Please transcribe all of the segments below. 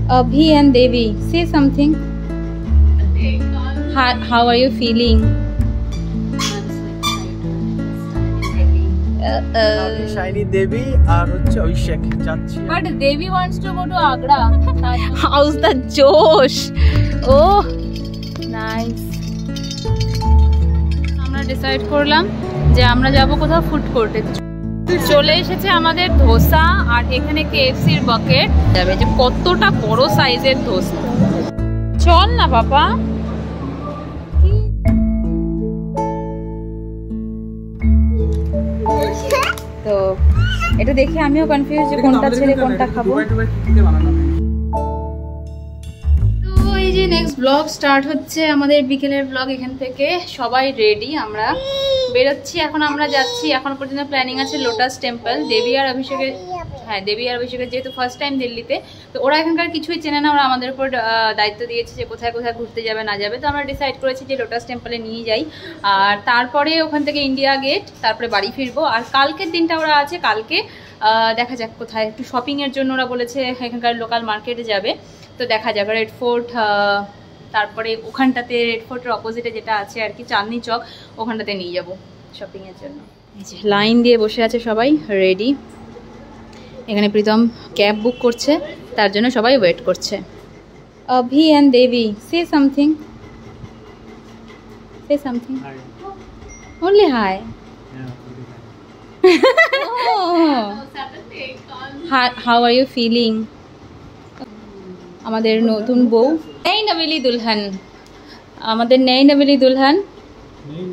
Abhi and Devi, say something. How are you feeling? Shiny Devi আর হচ্ছে অভিষেক যাচ্ছি। But Devi wants to go to Agra. How's the Josh? Oh, nice. আমরা decide করলাম যে আমরা যাব কোথাও ফুড কোর্টে। চলে এসেছে আমাদের ধোসা আর এখানে KFC এর বাকেট যাবে যে কতটা বড় সাইজের ধোসা। চল না বাবা। তো এটা দেখে আমিও কনফিউজ যে কোনটা ছেড়ে কোনটা খাবো। তো এই যে নেক্সট ব্লগ স্টার্ট হচ্ছে আমাদের বিকেলের ব্লগ। এখান থেকে সবাই রেডি, আমরা বেরোচ্ছি। এখন আমরা যাচ্ছি, এখন পর্যন্ত প্ল্যানিং আছে লোটাস টেম্পল। দেবী আর অভিষেকের, হ্যাঁ দেবী আর অভিষেকের যেহেতু ফার্স্ট টাইম দিল্লিতে, তো ওরা এখানকার কিছুই চেনে না। ওরা আমাদের উপর দায়িত্ব দিয়েছে যে কোথায় কোথায় ঘুরতে যাবে না যাবে। তো আমরা ডিসাইড করেছি যে লোটাস টেম্পলে নিয়ে যাই, আর তারপরে ওখান থেকে ইন্ডিয়া গেট, তারপরে বাড়ি ফিরবো। আর কালকের দিনটা ওরা আছে, কালকে দেখা যাক কোথায় একটু শপিংয়ের জন্য ওরা বলেছে এখানকার লোকাল মার্কেটে যাবে। তো দেখা যাবে রেড ফোর্ট, তারপরে ওখানটাতে রেড ফোর্টের অপোজিটে যেটা আছে আর কি চাঁদনি চক, ওখানটাতে নিয়ে যাবো শপিংয়ের জন্য। এই যে লাইন দিয়ে বসে আছে সবাই রেডি। এখানে প্রীতম ক্যাব বুক করছে, তার জন্য সবাই ওয়েট করছে। Abhi and Devi, say something. Say something. Hi. Only hi. Yeah, only hi. How are you feeling? আমাদের নতুন বউ নই নবেলি দুলহান, আমাদের नई नवेली दुल्हन नहीं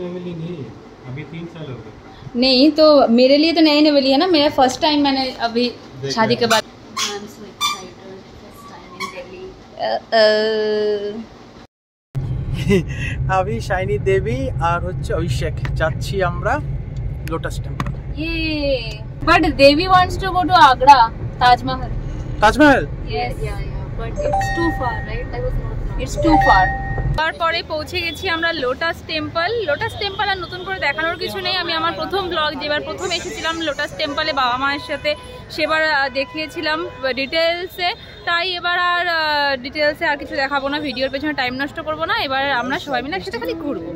अभी 3 साल हो गए। नहीं तो मेरे लिए तो नई नवेली है ना, मेरा फर्स्ट टाइम मैंने अभी शादी के बाद। अभी शाइनी देवी আর হচ্ছে অভিষেক যাচ্ছি আমরা লোটাস টেম্পল। ये but Devi wants to go to Agra, Taj Mahal. Yes. But it's too far, right? It's too far. তারপরে পৌঁছে গেছি আমরা লোটাস টেম্পল। লোটাস টেম্পল আর নতুন করে দেখানোর কিছু নেই। আমি আমার প্রথম ব্লগ, যেবার প্রথম এসেছিলাম লোটাস টেম্পলে বাবা মায়ের সাথে, সেবার দেখিয়েছিলাম ডিটেলসে। তাই এবার আর ডিটেলসে আর কিছু দেখাবো না, ভিডিওর পেছনে টাইম নষ্ট করবো না। এবার আমরা সবাই মিলে একসাথে খালি ঘুরবো।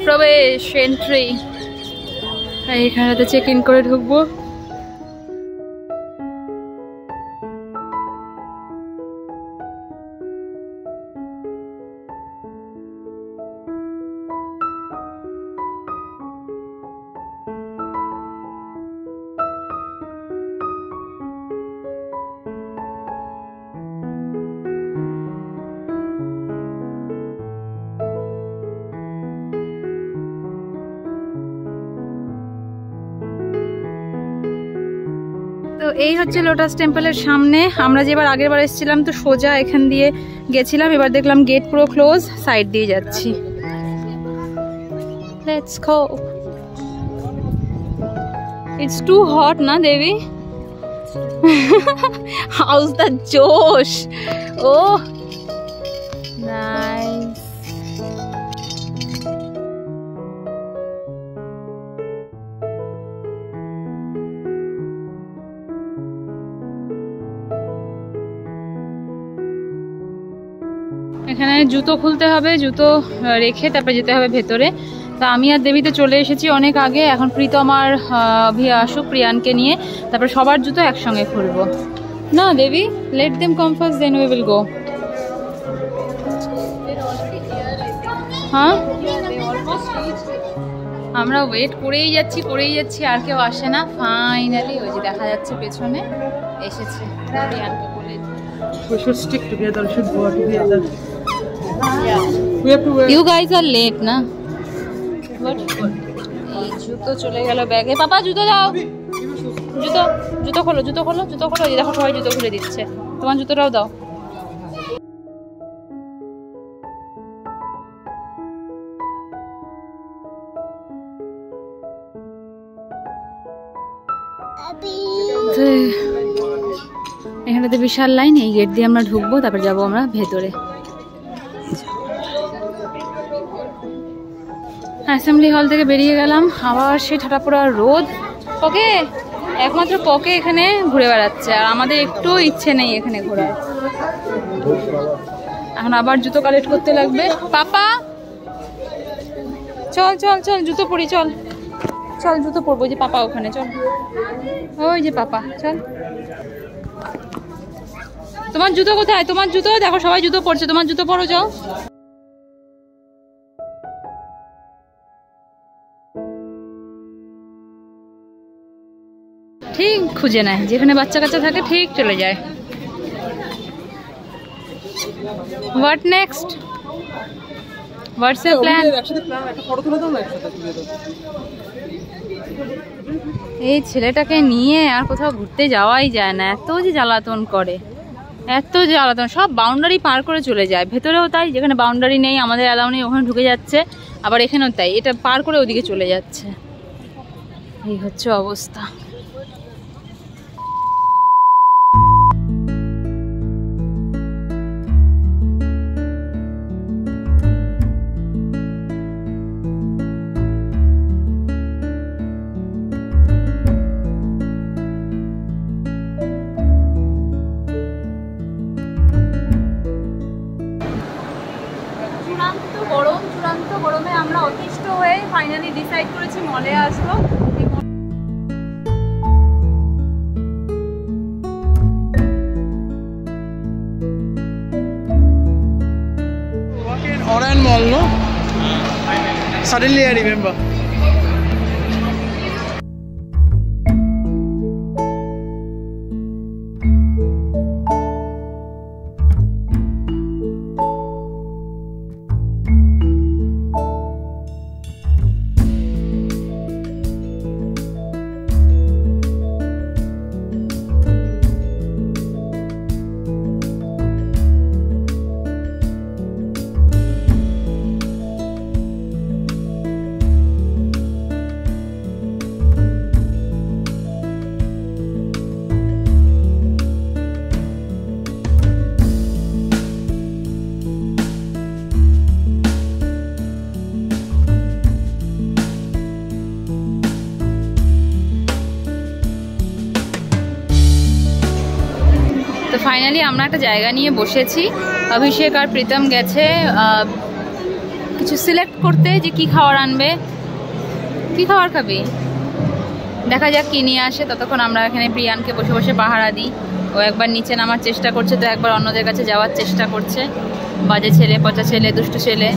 প্রবেশ এন্ট্রি, এইখানেতে চেক ইন করে ঢুকবো। তো এই হচ্ছে লোটাস টেম্পলের সামনে। আমরা যেবার আগের বার এসেছিলাম তো সোজা এখান দিয়ে গেছিলাম, এবার দেখলাম গেট পুরো ক্লোজ, সাইড দিয়ে যাচ্ছি। Let's go. It's too hot না Devi? How's the josh. Oh nice. এখানে জুতো খুলতে হবে, জুতো রেখে তারপরে যেতে হবে ভেতরে। তা আমি আর দেবীতে চলে এসেছি অনেক আগে। এখন প্রীতম আর ভিয়া আসুক প্রিয়ানকে নিয়ে, তারপর সবার জুতো একসঙ্গে খুলবো। না Devi, let them come first, then we will go. হ্যাঁ আমরা ওয়েট করেই যাচ্ছি আর কেউ আসে না। ফাইনালি ওই যে দেখা যাচ্ছে পেছনে এসেছে, প্রিয়ানকে বলে। We should stick together, should go together. Yeah. We have to wear. You guys are late না? এই জুতো চলে গেল ব্যাগে। পাপা জুতো দাও, জুতো খোলো। এই দেখো সবাই জুতো খুলে দিচ্ছে, তোমার জুতোটাও দাও। এখানেতে বিশাল লাইন, এই গেট দিয়ে আমরা ঢুকবো, তারপর যাবো আমরা ভেতরে। অ্যাসেম্বলি হল থেকে বেরিয়ে গেলাম, আবার সেই ঠাটাপোড়া রোদ। ওকে একমাত্র পকে এখানে ঘুরে বেড়াচ্ছে, আর আমাদের একটু ইচ্ছে নেই এখানে ঘোরার। এখন আবার জুতো কালেক্ট করতে লাগবে। পাপা চল চল চল, জুতো পরি, চল চল জুতো পরবো। যে পাপা ওখানে, চল ওই যে পাপা, চল। তোমার জুতো কোথায়? তোমার জুতো দেখো, সবাই জুতো পরছে, তোমার জুতো পরো, যাও। ঠিক খুঁজে নেয়, যেখানে বাচ্চা কাচ্চা থাকে ঠিক চলে যায়। What next? What's A plan? এই ছেলেটাকে নিয়ে আর কোথাও ঘুরতে যাওয়াই যায় না, এত যে জ্বালাতন করে, এত জ্বালাতন। সব বাউন্ডারি পার করে চলে যায়, ভেতরেও তাই, যেখানে বাউন্ডারি নেই, আমাদের অ্যালাউ নেই, ওখানে ঢুকে যাচ্ছে। আবার এখানেও তাই, এটা পার করে ওদিকে চলে যাচ্ছে। এই হচ্ছে অবস্থা। চূড়ান্ত গরমে আমরা অতিষ্ঠ হয়ে ফাইনালি ডিসাইড করেছি মলে আসবো। Oran Mall, no? Suddenly I remember. তো ফাইনালি আমরা একটা জায়গা নিয়ে বসেছি। অভিষেক আর প্রীতম গেছে কিছু সিলেক্ট করতে, যে কি খাবার আনবে। কি খাবার খাবি? দেখা যাক কি নিয়ে আসে। ততক্ষণ আমরা এখানে প্রিয়ানকে বসে বসে পাহারা দিই। ও একবার নিচে নামার চেষ্টা করছে, তো একবার অন্যদের কাছে যাওয়ার চেষ্টা করছে। বাজে ছেলে, পচা ছেলে, দুষ্টু ছেলে।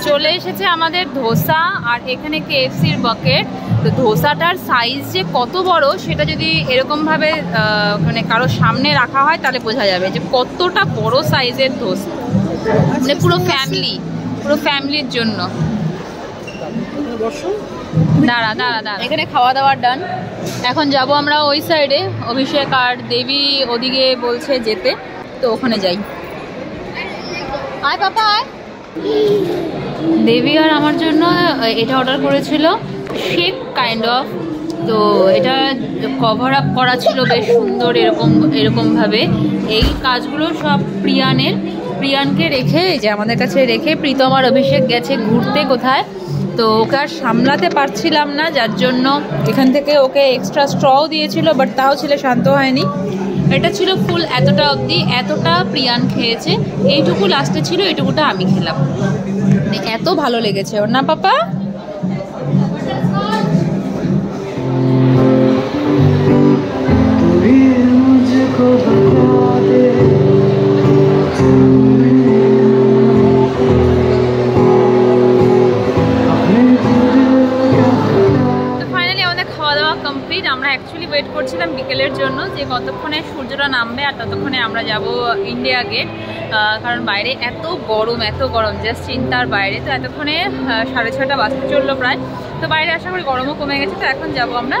চলে এসেছে আমাদের ধোসা, আর এখানে KFCর বাকেট। তো ধোসাটার সাইজ যে কত বড়, সেটা যদি এরকমভাবে মানে কারো সামনে রাখা হয় তাহলে বোঝা যাবে যে কতটা বড় সাইজের ধোসা। মানে পুরো ফ্যামিলির জন্য। দাঁড়া দাঁড়া দাঁড়া, এখানে খাওয়া দাওয়া ডান। এখন যাব আমরা ওই সাইডে। অভিষেক আর দেবী ওদিকে বলছে যেতে, তো ওখানে যাই। আয় পাপা আয়। দেবী আর আমার জন্য এটা অর্ডার করেছিল, শেক কাইন্ড অফ। তো এটা কভার আপ করা ছিল বেশ সুন্দর, এরকমভাবে। এই কাজগুলো সব প্রিয়ানকে রেখে, যে আমাদের কাছে রেখে প্রীতম আর অভিষেক গেছে ঘুরতে কোথায়। তো ওকে আর সামলাতে পারছিলাম না, যার জন্য এখান থেকে ওকে এক্সট্রা স্ট্রও দিয়েছিল, বাট তাও ছেলে শান্ত হয়নি। এটা ছিল ফুল এতটা অবধি, এতটা প্রিয়ান খেয়েছে। এইটুকু লাস্টে ছিল, এইটুকুটা আমি খেলাম। এত ভালো লেগেছে ওর, না পাপা? আমরা অ্যাকচুয়ালি ওয়েট করছিলাম বিকেলের জন্য, যে কতক্ষণে সূর্যটা নামবে আর ততক্ষণে আমরা যাব ইন্ডিয়া গেট। কারণ বাইরে এত গরম, জাস্ট চিন্তার বাইরে। তো এতক্ষণে 6:30 বাজতে চললো প্রায়। তো বাইরে আশা করি গরমও কমে গেছে। তো এখন যাব আমরা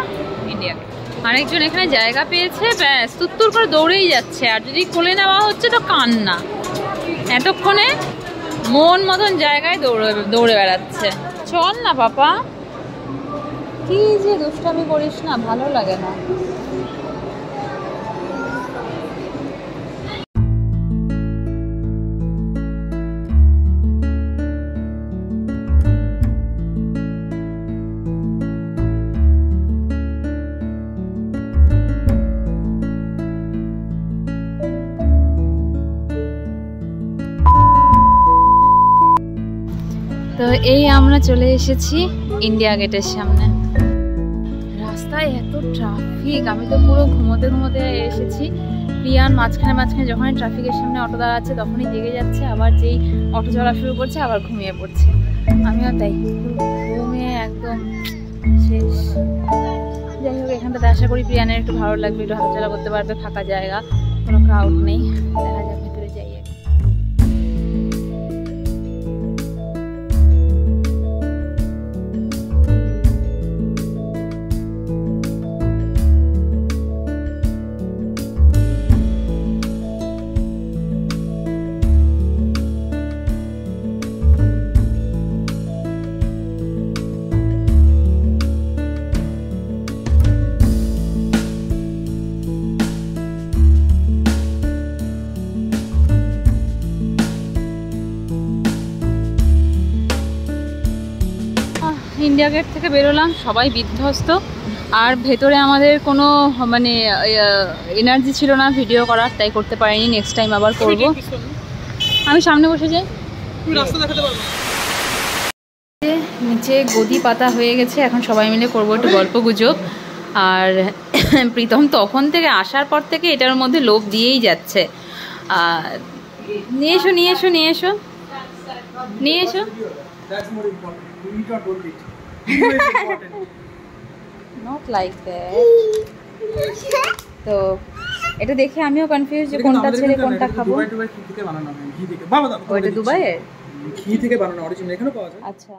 ইন্ডিয়া গেট। আরেকজন এখানে জায়গা পেয়েছে, ব্যাস তুত্তুর করে দৌড়েই যাচ্ছে। আর যদি কোলে নেওয়া হচ্ছে তো কান্না। এতক্ষণে মন মতন জায়গায় দৌড়ে বেড়াচ্ছে। চল না পাপা, কি যে দুষ্টামি করিস না, ভালো লাগে না। এই আমরা চলে এসেছি ইন্ডিয়া গেটের সামনে। রাস্তায় এত ট্রাফিক, আমি তো পুরো ঘুমোতে ঘুমোতে এসেছি। প্রিয়ান মাঝখানে যখনই ট্রাফিকের সামনে অটো দাঁড়াচ্ছে তখনই জেগে যাচ্ছে, আবার যেই অটো চলা শুরু করছে আবার ঘুমিয়ে পড়ছে। আমিও তাই, ঘুমিয়ে একদম শেষ। যাই হোক, এখানটাতে আশা করি প্রিয়ানের একটু ভালো লাগবে, একটু হাঁটাচলা করতে পারবে, ফাঁকা জায়গা, কোনো ক্রাউড নেই। দেখা যাক ভেতরে যাই। ইন্ডিয়া গেট থেকে বেরোলাম, সবাই বিধ্বস্ত, আর ভেতরে আমাদের কোনো মানে এনার্জি ছিল না ভিডিও করার, তাই করতে পারিনি। নেক্সট টাইম আবার করব। আমি সামনে বসে যাই, রাস্তা দেখাতে পারবো। নিচে গদি পাতা হয়ে গেছে, এখন সবাই মিলে করবো একটু গল্প গুজব। আর প্রীতম তখন থেকে আসার পর থেকে এটার মধ্যে লোভ দিয়েই যাচ্ছে। নিয়ে এসো নিয়ে এসো নিয়ে এসো নিয়ে এসো। Not like that. তো এটা দেখে আমিও কনফিউজ যে কোনটা ছেড়ে কোনটা খাবো। ওইটা দুবাইয়ের ঘি থেকে বানানো, অরিজিনাল এখানেও পাওয়া যায়। আচ্ছা,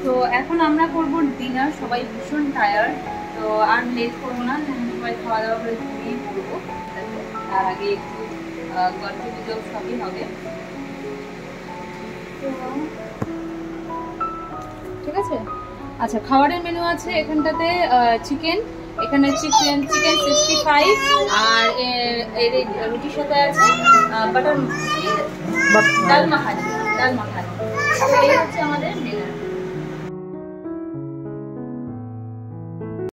তো এখন আমরা করব ডিনার। সবাই ভীষণ টায়ার্ড, তো আর লেট করবো না, সবাই খাওয়া দাওয়া করে ঘুমিয়ে পড়বো। তার আগে একটু গল্প গুজব সবই হবে। ঠিক আছে, আচ্ছা খাবারের মেনু আছে এখানটাতে চিকেন, এখানে চিকেন 65, আর এর রুটির সাথে আছে বাটার ডাল মাখানি। এই হচ্ছে আমাদের ডিনার।